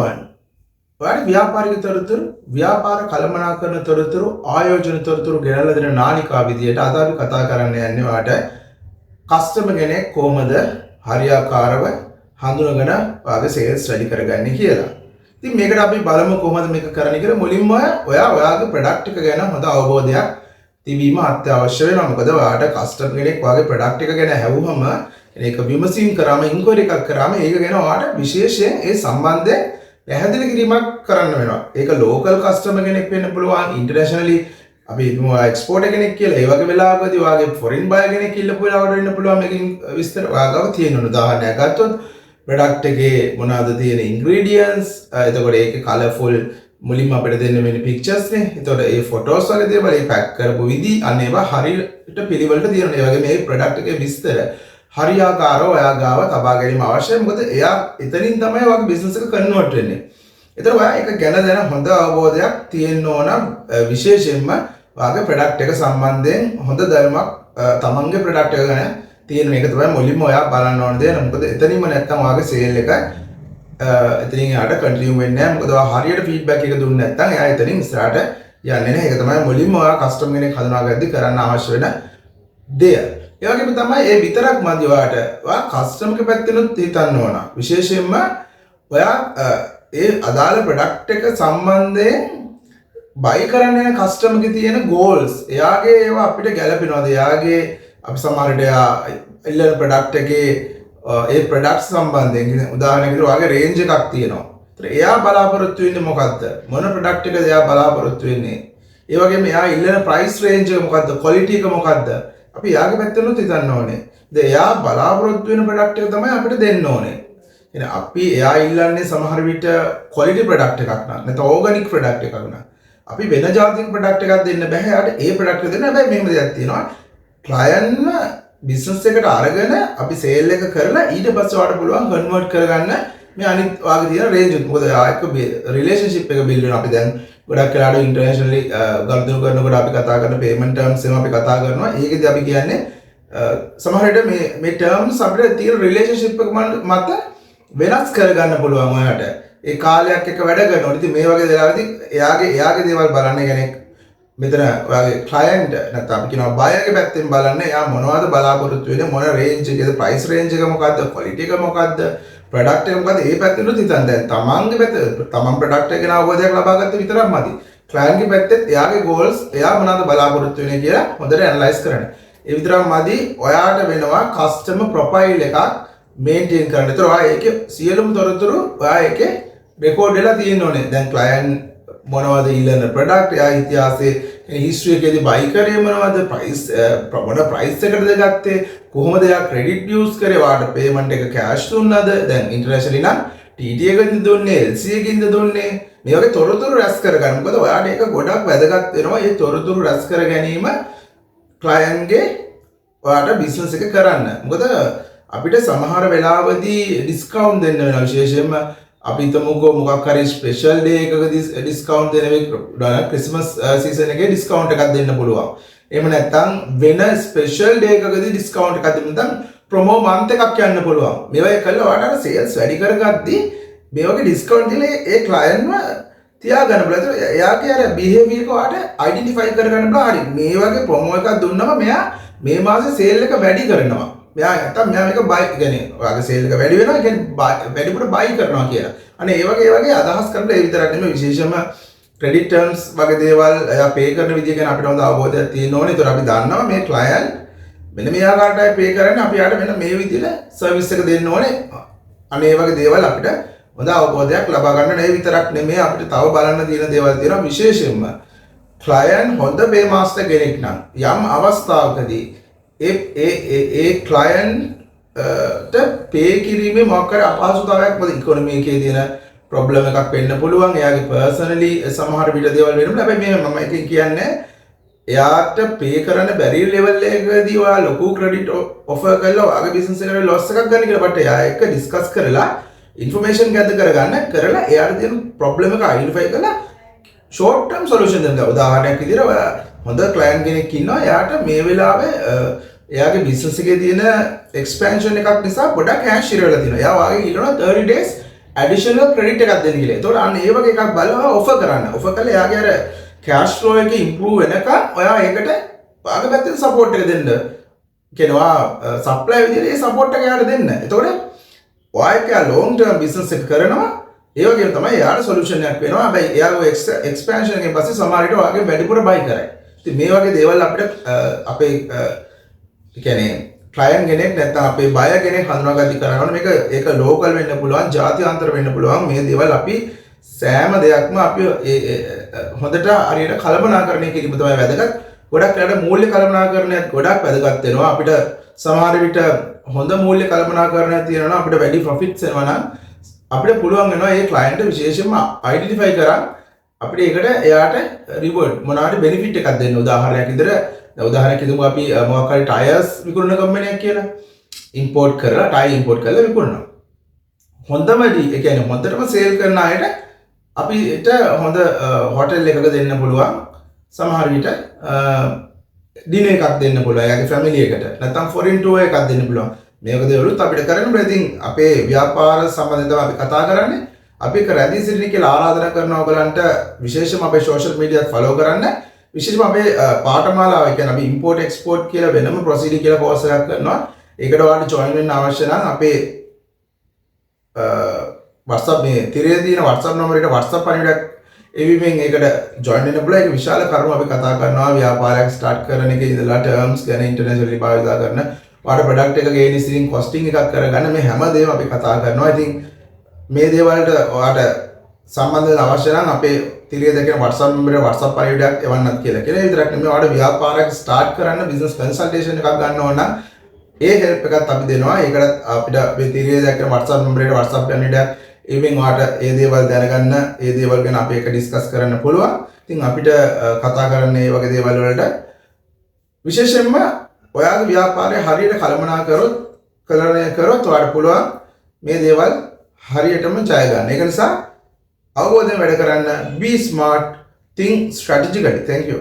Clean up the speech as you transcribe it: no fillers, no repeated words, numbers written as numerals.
one. ඔයාලගේ ව්‍යාපාරික තොරතුරු, ව්‍යාපාර කළමනාකරන තොරතුරු, ආයෝජන තොරතුරු ගෙනල්ලා දෙන නාලිකා විදියට අද අපි කතා කරන්න යන්නේ ඔයාලට කස්ටමර් කෙනෙක් කොහොමද හරියාකාරව හඳුනගෙන ඔයාගේ සේල්ස් වැඩි කරගන්නේ කියලා. ඉතින් මේකට අපි බලමු කොහොමද මේක කරන්නේ කියලා. මුලින්ම ඔයාගේ ප්‍රොඩක්ට් එක ගැන හොඳ අවබෝධයක් තිබීම අත්‍යවශ්‍ය වෙනවා. මොකද ඔයාට කස්ටමර් කෙනෙක් ඔයාගේ ප්‍රොඩක්ට් එක ගැන ඇහුවම ඒක විමසීම් කරාම ඉන්ක්වයරි එකක් කරාම ඒක ගැන ඔයාට විශේෂයෙන් ඒ සම්බන්ධයෙන් පැහැදිලි කිරීමක් කරන්න වෙනවා. ඒක ලෝකල් කස්ටමර් කෙනෙක් වෙන්න පුළුවන්, ඉන්ටර්නැෂනලි අපි එක්ස්පෝර්ටර් කෙනෙක් කියලා ඒ වගේ වෙලාවකදී ඔයාගේ ෆොරින් බයර් කෙනෙක් ඉල්ලපු වෙලාවකට වෙන්න පුළුවන්. මේකෙන් විස්තර ඔයාගාව තියෙන උදාහරණයක් ගත්තොත් ප්‍රොඩක්ට් එකේ මොනවද තියෙන ඉන්ග්‍රීඩියන්ට්ස්, එතකොට ඒකේ කලර්ෆුල් මුලින්ම අපිට දෙන්න වෙන පික්චර්ස් නේ. එතකොට ඒ ෆොටෝස් වගේ දේවල් ඒ පැක් කරපු විදි අන්න ඒවා හරියට පිළිවෙලට තියෙනවා. ඒ වගේ මේ ප්‍රොඩක්ට් එකේ විස්තර හරියාකාරව ඔයා ගාව තබා ගැනීම අවශ්‍යයි. මොකද එයා එතනින් තමයි ඔයාගේ බිස්නස් එක කන්වර්ට් වෙන්නේ. ඒතර ඔයා ඒක ගැන දැන හොඳ අවබෝධයක් තියෙන්න ඕන. විශේෂයෙන්ම ඔයාගේ ප්‍රොඩක්ට් එක සම්බන්ධයෙන් හොඳ දැනුමක් තමන්ගේ ප්‍රොඩක්ට් එක ගැන තියෙන එක තමයි මුලින්ම ඔයා බලන්න ඕන දේ. මොකද එතනින්ම නැත්තම් ඔයාගේ සේල් එක එතනින් යාට කන්ටිනියු වෙන්නේ නැහැ. මොකද ඔයා හරියට ෆීඩ්බැක් එක දුන්නේ නැත්තම් එයා එතනින් ඉස්සරහට යන්නේ නැහැ. ඒක තමයි මුලින්ම ඔයා කස්ටමර් කෙනෙක් හඳුනාගද්දි කරන්න අවශ්‍ය වෙන දේ. ඒ වගේම තමයි ඒ විතරක් මදි ඔයාට. ඔයා කස්ටමර්ගේ පැත්තෙනුත් හිතන්න ඕන. විශේෂයෙන්ම ඔයා ඒ අදාළ ප්‍රොඩක්ට් එක සම්බන්ධයෙන් බයි කරන්න යන කස්ටමර්ගේ තියෙන ගෝල්ස්, එයාගේ ඒවා අපිට ගැලපෙනවද? එයාගේ අපි සමහර විට එයා ඉල්ලන ප්‍රොඩක්ට් එකේ ඒ ප්‍රොඩක්ට් සම්බන්ධයෙන් උදාහරණයකට ඔයාගේ රේන්ජ් එකක් තියෙනවා. ඒතර එයා බලාපොරොත්තු වෙන්නේ මොකද්ද? මොන ප්‍රොඩක්ට් එකද එයා බලාපොරොත්තු වෙන්නේ? ඒ වගේම එයා ඉල්ලන ප්‍රයිස් රේන්ජ් එක මොකද්ද? ක්වොලිටි එක මොකද්ද? අපි යාගේ පැත්තෙනුත් හිතන්න ඕනේ. දැන් එයා බලාපොරොත්තු වෙන ප්‍රොඩක්ට් එක තමයි අපිට දෙන්න ඕනේ. එහෙනම් අපි එයා ඉල්ලන්නේ සමහර විට ක්වොලිටි ප්‍රොඩක්ට් එකක් නැත්නම් ඕගනික් ප්‍රොඩක්ට් එකක් නා. අපි වෙන જાතික ප්‍රොඩක්ට් එකක් දෙන්න බෑ. එයාට ඒ ප්‍රොඩක්ට් එක දෙන්න. හැබැයි මෙහෙම දෙයක් තියෙනවා. ක්ලයන්ට්ම බිස්නස් එකට අරගෙන අපි සේල් එක කරලා ඊට පස්සේ ඔයාලට පුළුවන් කන්වර්ට් කරගන්න මේ අනිත් වාගේ තියෙන රේන්ජ් එක. මොකද ආයක රිලේෂන්ෂිප් එක බිල්ඩ් වෙනවා. අපි දැන් ගොඩක් වෙලාවට ඉන්ටර්නැෂනලි ගනුදෙනු කරනකොට අපි කතා කරන පේමන්ට් ටර්ම්ස් එහෙම අපි කතා කරනවා. ඒකෙදි අපි කියන්නේ සමහර විට මේ ටර්ම්ස් අපිට තියෙන රිලේෂන්ෂිප් එක මත වෙනස් කරගන්න පුළුවන් ඔයාලට. ඒ කාලයක් එක වැඩ කරනකොට ඉතින් මේ වගේ වෙලාවදී එයාගේ දේවල් බලන්න කෙනෙක් මෙතන ඔයාගේ ක්ලයන්ට් නැත්නම් අපි කියනවා බයර්ගේ පැත්තෙන් බලන්න එයා මොනවද බලාපොරොත්තු වෙන්නේ, මොන රේන්ජ් එකද, ප්‍රයිස් රේන්ජ් එක මොකද්ද, ක්වොලිටි එක මොකද්ද, ප්‍රොඩක්ට් එක මොකද්ද, ඒ පැත්තෙනුත් හිතන්න. දැන් තමන්ගේ පැත්ත තමන් ප්‍රොඩක්ට් එක ගැන අවබෝධයක් ලබා ගත්ත විතරක් මදි. ක්ලයන්ට්ගේ පැත්තෙත් එයාගේ ගෝල්ස් එයා මොනවද බලාපොරොත්තු වෙන්නේ කියලා හොඳට ඇනලයිස් කරන්න. ඒ විතරක් මදි. ඔයාට වෙනවා කස්ටමර් ප්‍රොෆයිල් එකක් මේන්ටේන් කරන්න. ඒතර ඔයා ඒකේ සියලුම තොරතුරු ඔයා ඒකේ රෙකෝඩ් වෙලා තියෙන්න ඕනේ. දැන් ක්ලයන්ට් මොනවද ඉල්ලන ප්‍රොඩක්ට්, එයා ඉතිහාසයේ හිස්ටරි එකේදී බයි කරේ මොනවද, ප්‍රයිස් මොන ප්‍රයිස් එකකටද ගත්තේ, කොහොමද එයා ක්‍රෙඩිට් යූස් කරේ, වාට පේමන්ට් එක කෑෂ් දුන්නද, දැන් ඉන්ටර්නැෂනලි නම් TT එකකින්ද දුන්නේ, LC එකකින්ද දුන්නේ, මේ වගේ තොරතුරු රැස් කරගන්න. මොකද ඔයාට ඒක ගොඩක් වැදගත් වෙනවා. මේ තොරතුරු රැස් කර ගැනීම ක්ලයන්ට්ගේ ඔයාට බිස්නස් එක කරන්න. මොකද අපිට සමහර වෙලාවදී ඩිස්කවුන්ට් දෙන්න වෙනවා. විශේෂයෙන්ම අපි හිතමුකෝ මොකක් හරි ස්පෙෂල් ඩේ එකකදී ඩිස්කවුන්ට් දෙන වෙයි, ක්‍රිස්මස් සීසන් එකේ ඩිස්කවුන්ට් එකක් දෙන්න පුළුවන්. එහෙම නැත්නම් වෙන ස්පෙෂල් ඩේ එකකදී ඩිස්කවුන්ට් එකක් දෙන්න නැත්නම් ප්‍රොමෝ මන්ත් එකක් යන්න පුළුවන්. මේවා කළා ඔයාලට සේල්ස් වැඩි කරගද්දී මේ වගේ ඩිස්කවුන්ට් දීලා ඒ ක්ලයන්ට්ම තියාගන්න බලන්න. එයාගේ අර බිහේවියර් එක ඔයාලට අයිඩෙන්ටිෆයි කරගන්න බෑ. හරි මේ වගේ ප්‍රොමෝ එකක් දුන්නම මෙයා මේ මාසේ සේල් එක වැඩි කරනවා. මෙයා නැත්තම් මෙයා මේක බයි කියන්නේ ඔයාගේ සේල් එක වැඩි වෙනවා කියන්නේ වැඩිපුර බයි කරනවා කියලා. අනේ ඒ වගේ අදහස් කරලා ඒ විතරක් නෙමෙයි විශේෂම ක්‍රෙඩිට් ටර්ම්ස් වගේ දේවල් එයා පේ කරන විදිය ගැන අපිට හොඳ අවබෝධයක් තියෙන්න ඕනේ. ඒතර අපි දන්නවා මේ ක්ලයන්ට් මෙන්න මේ ආකාරයටයි පේ කරන්නේ. අපි යාට මෙන්න මේ විදිහට සර්විස් එක දෙන්න ඕනේ. අනේ ඒ වගේ දේවල් අපිට හොඳ අවබෝධයක් ලබා ගන්න. ඒ විතරක් නෙමෙයි අපිට තව බලන්න තියෙන දේවල් තියෙනවා. විශේෂයෙන්ම ක්ලයන්ට් හොඳ පේ මාස්ටර් කෙනෙක් නම් යම් අවස්ථාවකදී ඒ ක්ලයන්ට් පේ කිරීමේ මොකක් හරි අපහසුතාවයක් මොකද ඉකොනොමි එකේ තියෙන ප්‍රොබ්ලම් එකක් වෙන්න පුළුවන්. එයාගේ පර්සනලි සමහර විට දේවල් වෙනවා. හැබැයි මේ මම එකෙන් කියන්නේ එයාට පේ කරන්න බැරි ලෙවල් එකකදී ඔයා ලොකු ක්‍රෙඩිට් ඔෆර් කරලා ඔයාගේ බිස්නස් එකට ලොස් එකක් ගන්න කියලා බට එයා එක්ක ඩිස්කස් කරලා ඉන්ෆර්මේෂන් ගැදර් කරගන්න කරලා එයාට තියෙන ප්‍රොබ්ලම් එක අයිඩෙන්ටිෆයි කරලා ෂෝට් ටර්ම් සොලියුෂන් දෙන්න. උදාහරණයක් විදිහට ඔයා හොඳ ක්ලයන්ට් කෙනෙක් ඉන්නවා. එයාට මේ වෙලාවේ එයාගේ බිස්නස් එකේ තියෙන එක්ස්පැන්ෂන් එකක් නිසා ගොඩක් කෑෂ් ඉර වෙලා තියෙනවා. එයා වාගේ ඉල්ලනවා 30 days ඇඩිෂනල් ක්‍රෙඩිට් එකක් දෙන්න කියලා. ඒතකොට අන්න ඒ වගේ එකක් බලලා ඔෆර් කරන්න. ඔෆර් කළා එයාගේ අර කෑෂ් ෆ්ලෝ එක ඉම්ප්‍රූව් වෙනකන් ඔයා ඒකට ඔයාගේ පැත්තෙන් සපෝට් එක දෙන්න. කියනවා සප්ලයි විදිහට ඒ සපෝට් එක එයාට දෙන්න. ඒතකොට ඔයා ලොන්ග් ටර්ම් බිස්නස් එක කරනවා. ඒ වගේම තමයි එයාට සොලියුෂන් එකක් වෙනවා. හැබැයි එයාගේ එක්ස්පැන්ෂන් එකෙන් පස්සේ සමහර විට ඔයාගේ වැඩිපුර බයි කරයි. ඉතින් මේ වගේ දේවල් අපිට අපේ කියන්නේ ක්ලයන්ට් කෙනෙක් නැත්නම් අපේ බයර් කෙනෙක් හඳුනාගatti කරනවා. මේක ඒක ලෝකල් වෙන්න පුළුවන්, ජාත්‍යන්තර වෙන්න පුළුවන්. මේ දේවල් අපි සෑම දෙයක්ම අපි හොඳට හරියට කල්පනාකරණය කිරීම තමයි වැදගත්. ගොඩක් වෙලාවට මූල්‍ය කල්පනාකරණයත් ගොඩක් වැදගත් වෙනවා. අපිට සමහර විට හොඳ මූල්‍ය කල්පනාකරණයක් තියෙනවා අපිට වැඩි ප්‍රොෆිට්ස් එනවා නම් අපිට පුළුවන් වෙනවා ඒ ක්ලයන්ට් විශේෂයෙන්ම අයිඩෙන්ටිෆයි කරන් අපිට ඒකට එයාට රිවර්ඩ් මොනවාරි බෙනිෆිට් එකක් දෙන්න. උදාහරණයක් විදිහට අපි මොකක් හරි ටයර්ස් විකුණන කම්පැනියක් කියලා ඉම්පෝර්ට් කරලා ටයර් ඉම්පෝර්ට් කරලා විකුණනවා. හොඳම ඒ කියන්නේ හොඳටම සේල් කරන අයට අපිට හොඳ හොටෙල් එකක දෙන්න පුළුවන්. සමහර විට ඩිනර් එකක් දෙන්න පුළුවන් එයාගේ ෆැමිලි එකට. නැත්නම් ෆොරින් ටුවර් එකක් දෙන්න පුළුවන්. මේක දෙවලුත් අපිට කරන්න බෑ. ඉතින් අපේ ව්‍යාපාර සම්බන්ධව තමයි අපි කතා කරන්නේ. අපි ඒක රැඳී සිටින්න කියලා ආරාධනා කරනවා ඔයගලන්ට විශේෂයෙන්ම අපේ සෝෂල් මීඩියා ෆලෝ කරන්න. විශේෂයෙන්ම අපේ පාඨමාලාව කියන්නේ අපි ඉම්පෝර්ට් එක්ස්පෝර්ට් කියලා වෙනම ප්‍රොසීඩර් කියලා කෝස් එකක් කරනවා. ඒකට ඔයාලට ජොයින් වෙන්න අවශ්‍ය නම් අපේ WhatsApp මේ තිරේ තියෙන WhatsApp නම්බරේට WhatsApp පණිවිඩයක් එවිමෙන් ඒකට ජොයින් වෙන්න පුළුවන්. ඒක විශාල කරුණු අපි කතා කරනවා. ව්‍යාපාරයක් ස්ටාර්ට් කරන එකේ ඉඳලා ටර්ම්ස් ගැන ඉන්ටර්නැෂනලි භාවිත කරන වාට ප්‍රොඩක්ට් එක ගේන ඉතින් කොස්ටිං එකක් කරගන්න මේ හැම දේම අපි කතා කරනවා. ඉතින් මේ දේවල්ට ඔයාට සම්බන්ධ වෙන්න අවශ්‍ය නම් අපේ තිරිය දෙකේ WhatsApp නම්බරේ WhatsApp පණිවිඩයක් එවන්නත් කියලා. ඒ විතරක් නෙමෙයි ඔයාට ව්‍යාපාරයක් ස්ටාර්ට් කරන්න බිස්නස් කන්සල්ටේෂන් එකක් ගන්න ඕන නම් ඒ හෙල්ප් එකත් අපි දෙනවා. ඒකට අපිට මේ තිරිය දෙකේ WhatsApp නම්බරේට WhatsApp පණිවිඩයක් ඉවෙන් ඔයාට ඒ දේවල් දැනගන්න, ඒ දේවල් ගැන අපි එක ඩිස්කස් කරන්න පුළුවන්. ඉතින් අපිට කතා කරන්න මේ වගේ දේවල් වලට විශේෂයෙන්ම ඔයාගේ ව්‍යාපාරය හරියට කළමනාකරණය කරොත් ඔයාලට පුළුවන් මේ දේවල් හරියටම ජය ගන්න. ඒක නිසා අවබෝධයෙන් වැඩ කරන්න. Be smart, think strategically. Thank you.